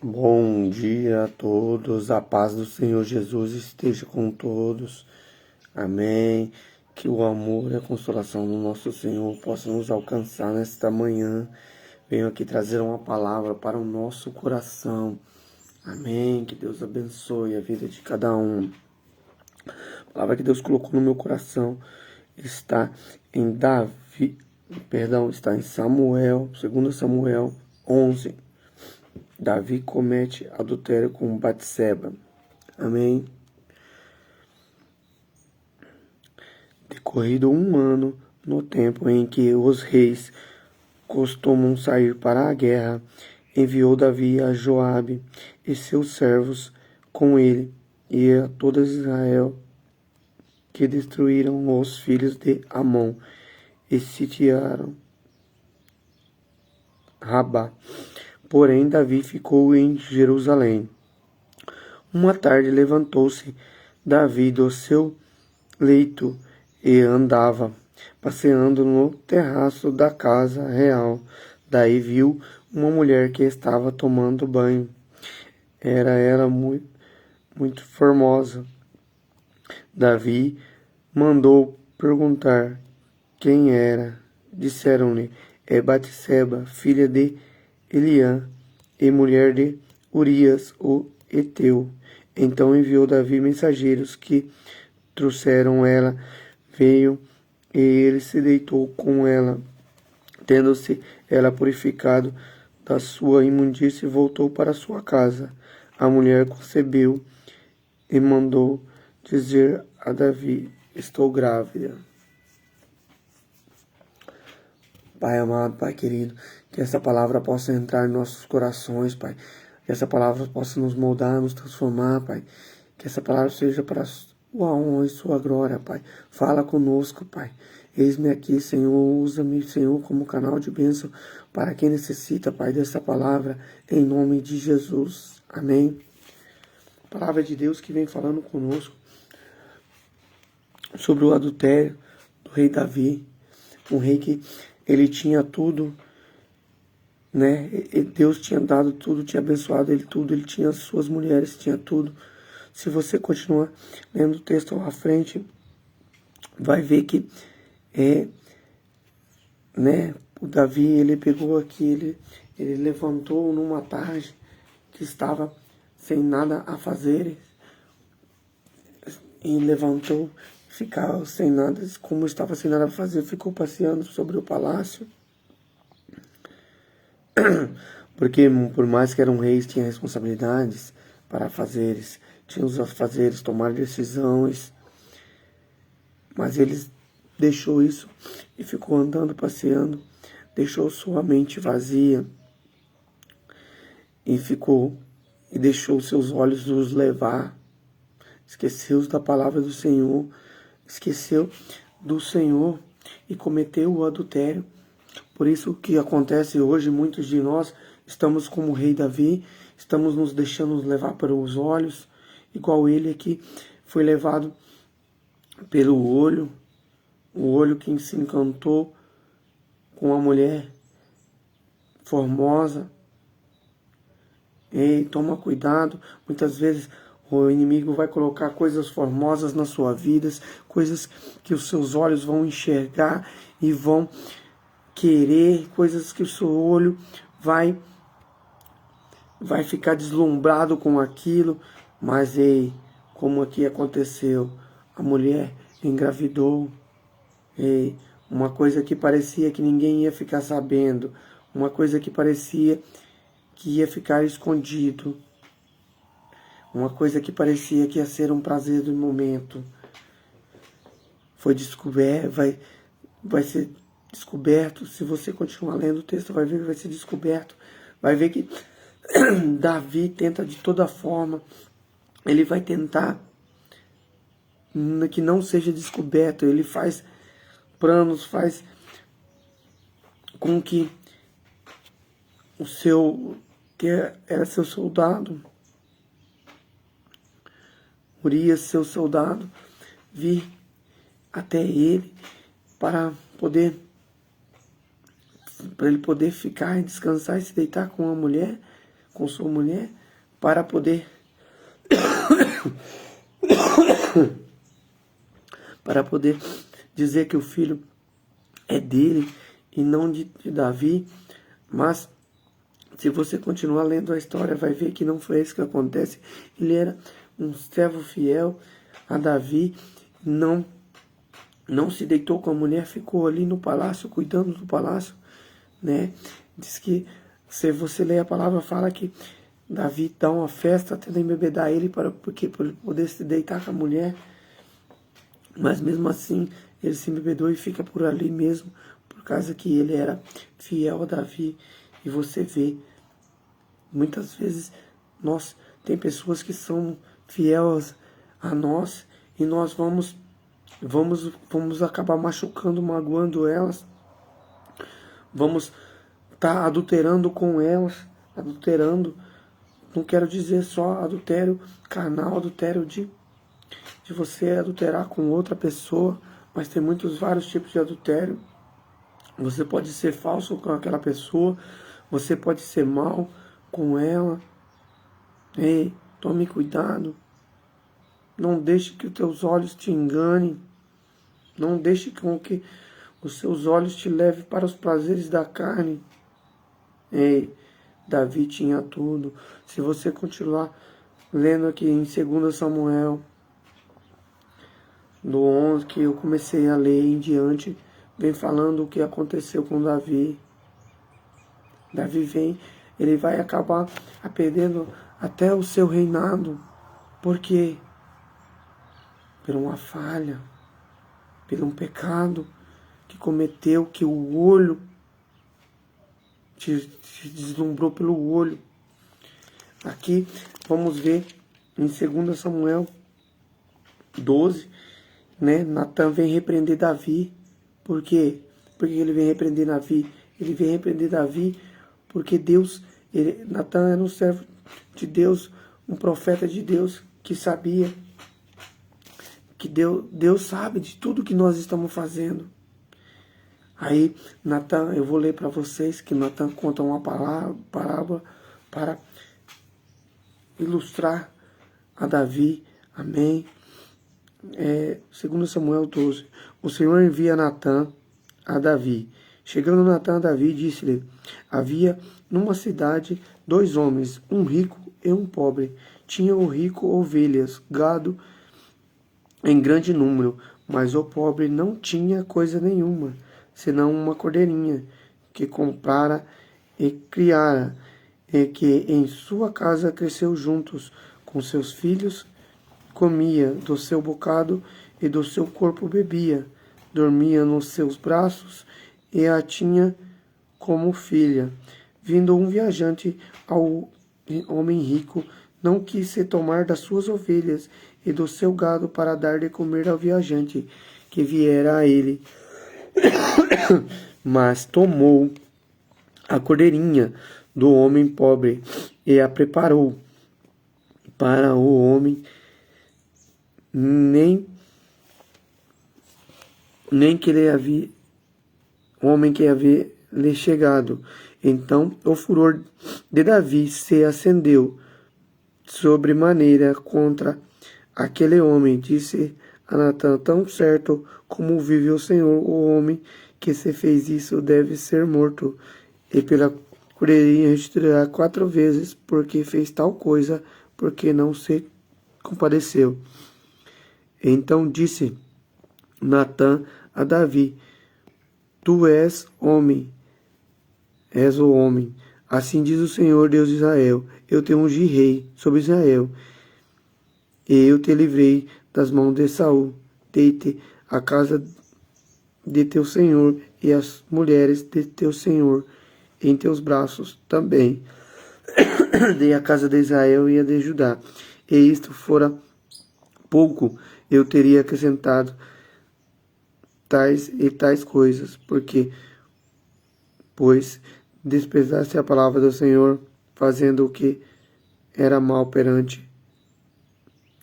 Bom dia a todos, a paz do Senhor Jesus esteja com todos, amém. Que o amor e a consolação do nosso Senhor possam nos alcançar nesta manhã. Venho aqui trazer uma palavra para o nosso coração, amém. Que Deus abençoe a vida de cada um. A palavra que Deus colocou no meu coração está em está em Samuel, 2 Samuel 11. Davi comete adultério com Batseba. Amém. Decorrido um ano, no tempo em que os reis costumam sair para a guerra, enviou Davi a Joabe e seus servos com ele e a todo Israel, que destruíram os filhos de Amon e sitiaram Rabá. Porém, Davi ficou em Jerusalém. Uma tarde levantou-se Davi do seu leito e andava, passeando no terraço da casa real. Daí viu uma mulher que estava tomando banho. Era ela muito formosa. Davi mandou perguntar quem era. Disseram-lhe: é Batseba, filha de Eliã e mulher de Urias, o Eteu. Então enviou Davi mensageiros que trouxeram ela, veio e ele se deitou com ela. Tendo-se ela purificado da sua imundície, voltou para sua casa. A mulher concebeu e mandou dizer a Davi: estou grávida. Pai amado, Pai querido, que essa palavra possa entrar em nossos corações, Pai. Que essa palavra possa nos moldar, nos transformar, Pai. Que essa palavra seja para a sua honra e sua glória, Pai. Fala conosco, Pai. Eis-me aqui, Senhor. Usa-me, Senhor, como canal de bênção para quem necessita, Pai, dessa palavra, em nome de Jesus. Amém. Palavra de Deus que vem falando conosco sobre o adultério do rei Davi. Um rei que ele tinha tudo, né? Deus tinha dado tudo, tinha abençoado ele tudo, ele tinha as suas mulheres, tinha tudo. Se você continuar lendo o texto à frente, vai ver que o Davi, ele pegou aqui, ele levantou numa tarde que estava sem nada a fazer, e levantou, ficava sem nada, como estava sem nada a fazer, ficou passeando sobre o palácio. Porque por mais que eram reis, tinha responsabilidades para fazeres, tinha os afazeres, tomar decisões, mas ele deixou isso e ficou andando, passeando, deixou sua mente vazia e deixou seus olhos nos levar, esqueceu da palavra do Senhor, esqueceu do Senhor e cometeu o adultério. Por isso que acontece hoje, muitos de nós estamos como o rei Davi, estamos nos deixando levar pelos olhos, igual ele aqui foi levado pelo olho, o olho que se encantou com a mulher formosa. Ei, toma cuidado, muitas vezes o inimigo vai colocar coisas formosas na sua vida, coisas que os seus olhos vão enxergar e vão querer, coisas que o seu olho vai ficar deslumbrado com aquilo, mas ei, como aqui aconteceu, a mulher engravidou, ei, uma coisa que parecia que ninguém ia ficar sabendo, uma coisa que parecia que ia ficar escondido, uma coisa que parecia que ia ser um prazer do momento, foi descoberto, vai ser descoberto. Se você continuar lendo o texto, vai ver que vai ser descoberto, vai ver que Davi tenta de toda forma, ele vai tentar que não seja descoberto, ele faz planos, faz com que que era seu soldado, Urias, seu soldado, vir até ele para ele poder ficar e descansar e se deitar com a mulher, com sua mulher para poder para poder dizer que o filho é dele e não de Davi. Mas se você continuar lendo a história, vai ver que não foi isso que acontece. Ele era um servo fiel a Davi, não se deitou com a mulher, ficou ali no palácio, cuidando do palácio, né? Diz que, se você ler a palavra, fala que Davi dá uma festa, tenta embebedar ele para ele poder se deitar com a mulher. Mas mesmo assim, ele se embebedou e fica por ali mesmo, por causa que ele era fiel a Davi. E você vê, muitas vezes, tem pessoas que são fiéis a nós, e nós vamos acabar machucando, magoando elas, vamos estar adulterando com elas, adulterando, não quero dizer só adultério carnal, adultério de você adulterar com outra pessoa, mas tem vários tipos de adultério. Você pode ser falso com aquela pessoa, você pode ser mal com ela. Ei, tome cuidado. Não deixe que os teus olhos te enganem. Não deixe com que os seus olhos te levem para os prazeres da carne. Ei, Davi tinha tudo. Se você continuar lendo aqui em 2 Samuel, do 11, que eu comecei a ler em diante, vem falando o que aconteceu com Davi. Davi ele vai acabar perdendo até o seu reinado. Por quê? Por uma falha, por um pecado que cometeu, que o olho te deslumbrou pelo olho. Aqui vamos ver em 2 Samuel 12, né? Natan vem repreender Davi. Por quê? Por que ele vem repreender Davi? Ele vem repreender Davi porque Natan era um servo de Deus, um profeta de Deus, que sabia que Deus sabe de tudo que nós estamos fazendo. Aí Natan, eu vou ler para vocês que Natan conta uma parábola para ilustrar a Davi. Amém. 2 Samuel 12. O Senhor envia Natan a Davi. Chegando Natan a Davi, disse-lhe: havia numa cidade 2 homens, um rico e um pobre. Tinha o rico ovelhas, gado em grande número, mas o pobre não tinha coisa nenhuma, senão uma cordeirinha, que comprara e criara, e que em sua casa cresceu juntos com seus filhos. Comia do seu bocado e do seu corpo bebia, dormia nos seus braços e a tinha como filha. Vindo um viajante ao homem rico, não quis se tomar das suas ovelhas e do seu gado para dar de comer ao viajante que viera a ele. Mas tomou a cordeirinha do homem pobre e a preparou para o homem, nem que havia lhe chegado. Então o furor de Davi se acendeu sobremaneira contra aquele homem. Disse a Natan: tão certo como vive o Senhor, o homem que se fez isso deve ser morto, e pela cordeirinha restituirá 4 vezes, porque fez tal coisa, porque não se compadeceu. Então disse Natan a Davi: tu és o homem. Assim diz o Senhor, Deus de Israel: eu te ungi rei sobre Israel, e eu te livrei das mãos de Saul. Dei-te a casa de teu senhor e as mulheres de teu senhor em teus braços também. Dei a casa de Israel e a de Judá. E isto fora pouco, eu teria acrescentado tais coisas, pois desprezaste a palavra do Senhor, fazendo o que era mal perante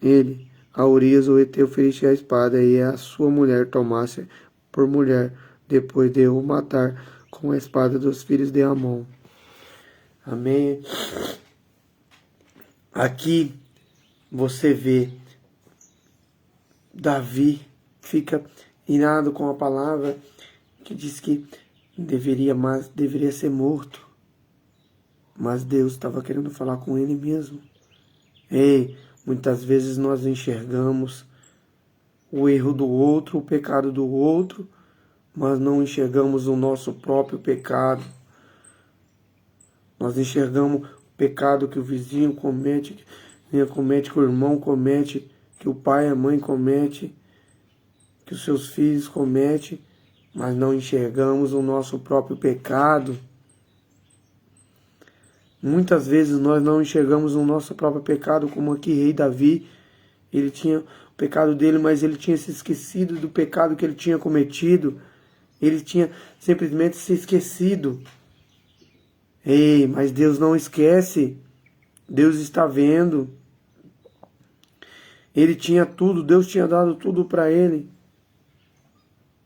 ele. A Urias o Heteu feriste a espada, e a sua mulher tomasse por mulher, depois de o matar com a espada dos filhos de Amon. Amém. Aqui você vê Davi fica irado com a palavra que diz que deveria ser morto. Mas Deus estava querendo falar com ele mesmo. Ei, muitas vezes nós enxergamos o erro do outro, o pecado do outro, mas não enxergamos o nosso próprio pecado. Nós enxergamos o pecado que o vizinho comete, que o irmão comete, que o pai e a mãe comete, que os seus filhos cometem, mas não enxergamos o nosso próprio pecado. Muitas vezes nós não enxergamos o nosso próprio pecado, como aqui rei Davi. Ele tinha o pecado dele, mas ele tinha se esquecido do pecado que ele tinha cometido. Ele tinha simplesmente se esquecido. Ei, mas Deus não esquece. Deus está vendo. Ele tinha tudo, Deus tinha dado tudo para ele.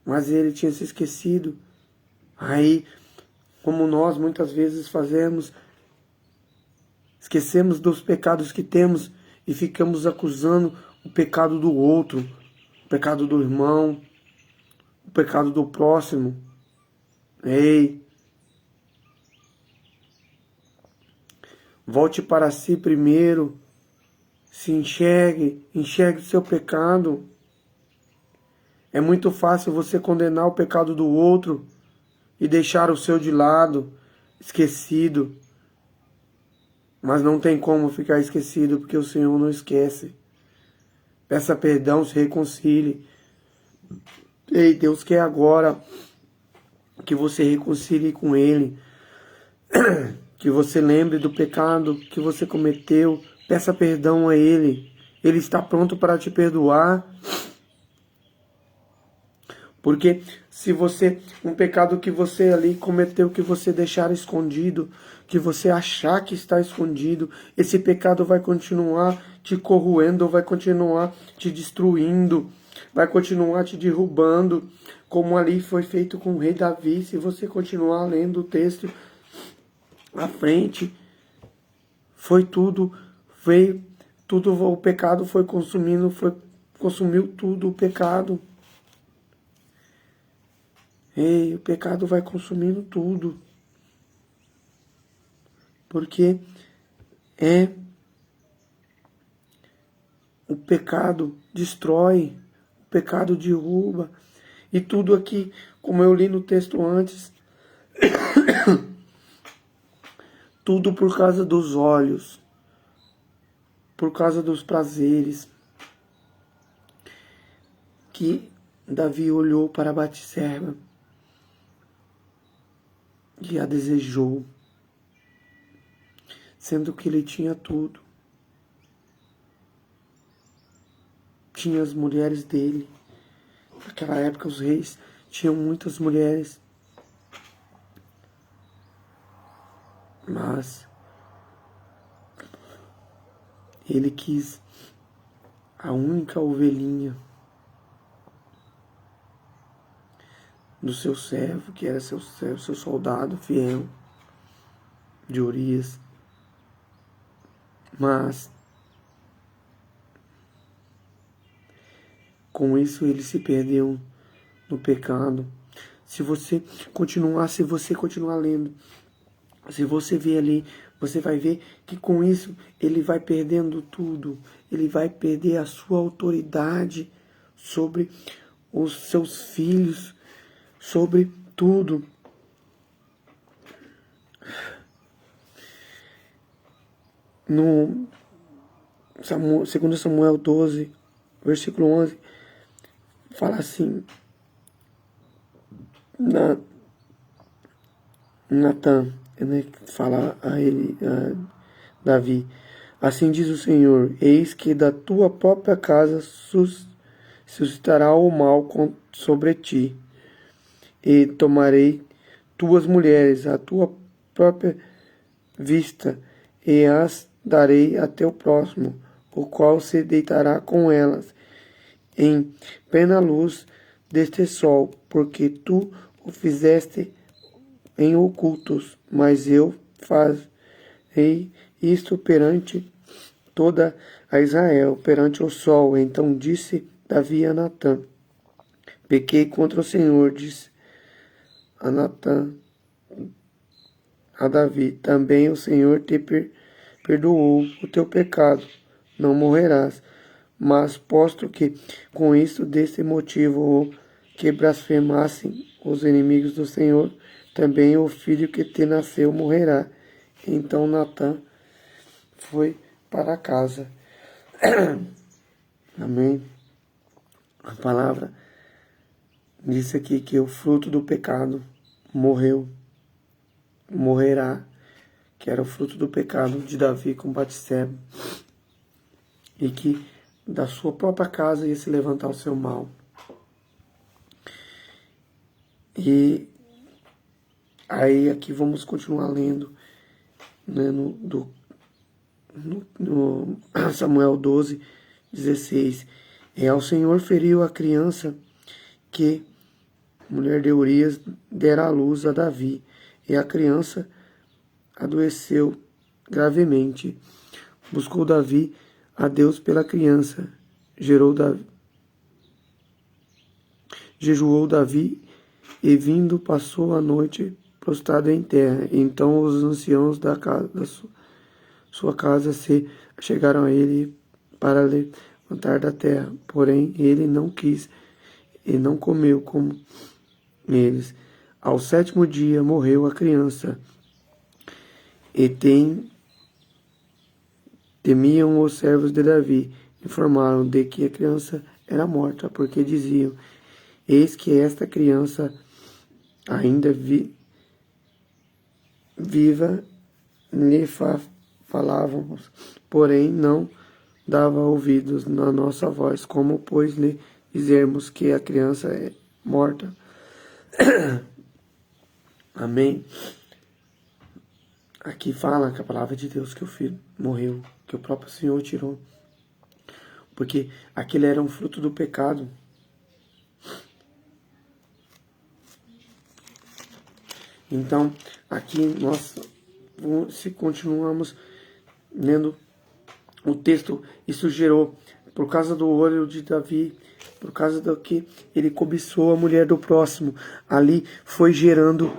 Mas ele tinha se esquecido. Aí, como nós muitas vezes fazemos, esquecemos dos pecados que temos e ficamos acusando o pecado do outro, o pecado do irmão, o pecado do próximo. Ei, volte para si primeiro, se enxergue o seu pecado. É muito fácil você condenar o pecado do outro e deixar o seu de lado, esquecido. Mas não tem como ficar esquecido, porque o Senhor não esquece. Peça perdão, se reconcilie. Ei, Deus quer agora que você reconcilie com Ele. Que você lembre do pecado que você cometeu. Peça perdão a Ele. Ele está pronto para te perdoar. Porque se um pecado que você ali cometeu, que você deixar escondido, que você achar que está escondido, esse pecado vai continuar te corroendo, vai continuar te destruindo, vai continuar te derrubando, como ali foi feito com o rei Davi. Se você continuar lendo o texto à frente, o pecado foi consumiu tudo o pecado. Ei, o pecado vai consumindo tudo. Porque o pecado destrói, o pecado derruba. E tudo aqui, como eu li no texto antes, tudo por causa dos olhos, por causa dos prazeres, que Davi olhou para Batseba e a desejou, sendo que ele tinha tudo. Tinha as mulheres dele. Naquela época os reis tinham muitas mulheres. Mas ele quis a única ovelhinha do seu servo, que era seu soldado fiel, de Urias. Mas com isso ele se perdeu no pecado. Se você continuar lendo, se você ver ali, você vai ver que com isso ele vai perdendo tudo. Ele vai perder a sua autoridade sobre os seus filhos, sobre tudo. No 2 Samuel 12, versículo 11, fala assim: Natan, fala a ele, a Davi: assim diz o Senhor, eis que da tua própria casa suscitará o mal sobre ti, e tomarei tuas mulheres à tua própria vista, e as darei a teu próximo, o qual se deitará com elas em plena luz deste sol, porque tu o fizeste em ocultos, mas eu farei isto perante toda a Israel perante o sol. Então disse Davi a Natã: pequei contra o Senhor, disse a Natã a Davi: também o Senhor te perdoou o teu pecado, não morrerás. Mas posto que com isso desse motivo o que blasfemassem os inimigos do Senhor, também o filho que te nasceu morrerá. Então Natã foi para casa. Amém. A palavra diz aqui que o fruto do pecado morrerá, que era o fruto do pecado de Davi com Batseba, e que da sua própria casa ia se levantar o seu mal. E aí aqui vamos continuar lendo, né, no Samuel 12:16. Ao Senhor feriu a criança que mulher de Urias dera à luz a Davi, e a criança adoeceu gravemente. Buscou Davi a Deus pela criança. Jejuou Davi e vindo passou a noite prostrado em terra. Então os anciãos da sua casa se chegaram a ele para levantar da terra. Porém ele não quis e não comeu como eles. Ao 7º dia morreu a criança. E temiam os servos de Davi, informaram de que a criança era morta, porque diziam: eis que esta criança ainda viva, lhe falávamos, porém não dava ouvidos na nossa voz. Como, pois, lhe dizermos que a criança é morta? Amém. Aqui fala que a palavra de Deus que o filho morreu, que o próprio Senhor tirou, porque aquele era um fruto do pecado. Então, aqui nós, se continuamos lendo o texto, isso gerou, por causa do olho de Davi, por causa do que ele cobiçou a mulher do próximo, ali foi gerando,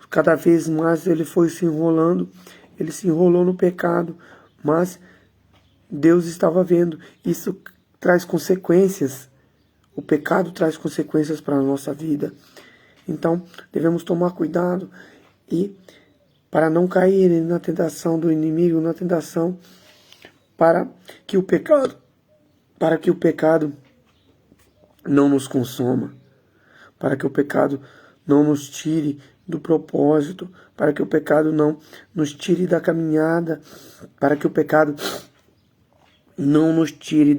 cada vez mais ele foi se enrolando, ele se enrolou no pecado, mas Deus estava vendo. Isso traz consequências, o pecado traz consequências para a nossa vida. Então, devemos tomar cuidado e para não cair na tentação do inimigo, na tentação para que o pecado não nos consuma, para que o pecado não nos tire do propósito, para que o pecado não nos tire da caminhada, para que o pecado não nos tire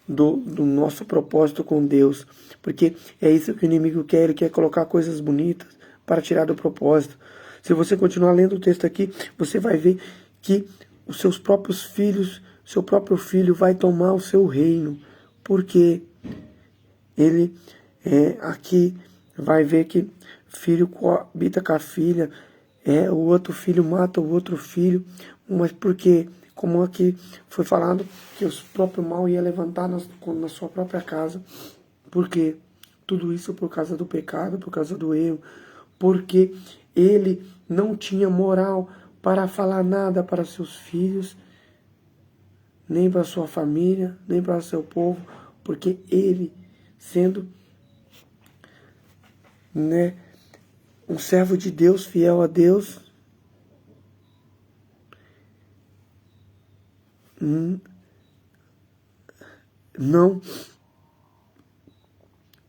do nosso propósito com Deus, porque é isso que o inimigo quer. Ele quer colocar coisas bonitas para tirar do propósito. Se você continuar lendo o texto aqui, você vai ver que os seus próprios filhos, seu próprio filho vai tomar o seu reino, porque ele aqui vai ver que filho coabita com a filha, o outro filho mata o outro filho, mas porque, como aqui foi falado, que o próprio mal ia levantar na sua própria casa. Por quê? Tudo isso por causa do pecado, por causa do erro, porque ele não tinha moral para falar nada para seus filhos, nem para sua família, nem para seu povo, porque ele, sendo um servo de Deus, fiel a Deus,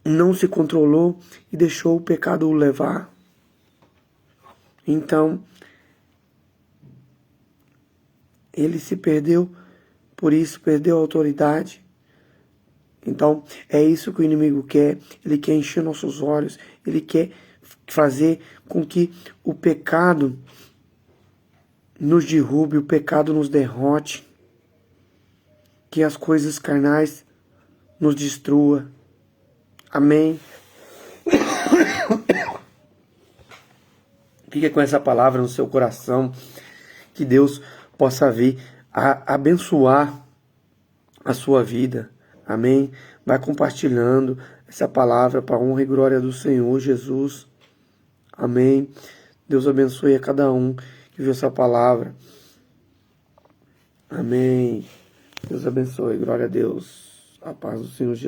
não se controlou e deixou o pecado o levar. Então, ele se perdeu, por isso perdeu a autoridade. Então, é isso que o inimigo quer. Ele quer encher nossos olhos, ele quer fazer com que o pecado nos derrube, o pecado nos derrote, que as coisas carnais nos destrua. Amém. Fique com essa palavra no seu coração, que Deus possa vir abençoar a sua vida. Amém? Vai compartilhando essa palavra para a honra e glória do Senhor Jesus. Amém? Deus abençoe a cada um que viu essa palavra. Amém. Deus abençoe. Glória a Deus. A paz do Senhor Jesus.